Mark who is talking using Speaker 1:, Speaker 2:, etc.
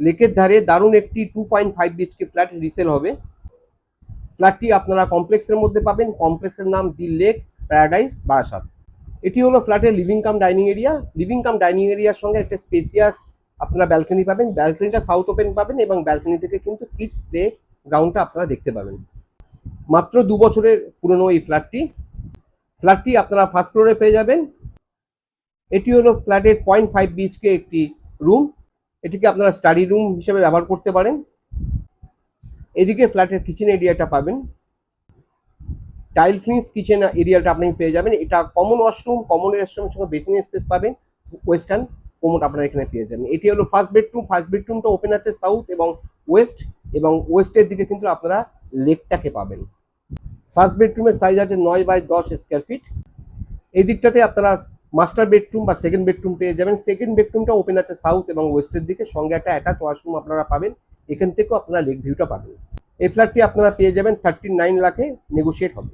Speaker 1: লেকের ধারে দারুণ একটি 2.5 বিএইচকে ফ্ল্যাট রিসেল হবে। ফ্ল্যাটটি আপনারা কমপ্লেক্সের মধ্যে পাবেন। কমপ্লেক্সের নাম দি লেক প্যারাডাইস বারাসাত। এটি হলো ফ্ল্যাটের living cum dining area. Living cum dining এরিয়ার সঙ্গে একটা স্পেসিয়াস আপনারা ব্যালকনি পাবেন। ব্যালকনিটা সাউথ ওপেন পাবেন এবং ব্যালকনি থেকে কিন্তু কিডস প্লে গ্রাউন্ডটা আপনারা দেখতে পাবেন। মাত্র 2 বছরের পুরনো এই ফ্ল্যাটটি আপনারা ফার্স্ট ফ্লোরে পেয়ে যাবেন। এটি হলো ফ্ল্যাটের 0.5 বিএইচকে একটি রুম। এটিকে আপনারা স্টাডি রুম হিসেবে ব্যবহার করতে পারেন। এদিকে ফ্ল্যাটের কিচেন এরিয়াটা পাবেন। টাইল ফিনিশ কিচেন এরিয়াটা আপনি পেয়ে যাবেন। এটা কমন ওয়াশরুম, কমন ওয়াশরুমের সঙ্গে বেসিন স্পেস পাবেন। ওয়েস্টার্ন কোমোড আপনারা এখানে পেয়ে যাবেন। এটি হলো ফার্স্ট বেডরুম। ফার্স্ট বেডরুমটা ওপেন আছে সাউথ এবং ওয়েস্ট, এবং ওয়েস্টের দিকে কিন্তু আপনারা লেকটাকে পাবেন। ফার্স্ট বেডরুমের সাইজ আছে 9 বাই 10 স্কোয়ার ফিট। এই দিকটাতে আপনারা মাস্টার বেডরুম বা সেকেন্ড বেডরুম পেয়ে যাবেন। সেকেন্ড বেডরুমটা ওপেন আছে সাউথ এবং ওয়েস্টের দিকে, সঙ্গে একটা অ্যাটাচ ওয়াশরুম আপনারা পাবেন। এখান থেকেও আপনারা লেক ভিউটা পাবেন। এই ফ্ল্যাটটি আপনারা পেয়ে যাবেন 39 লাখে, নেগোশিয়েট হবে।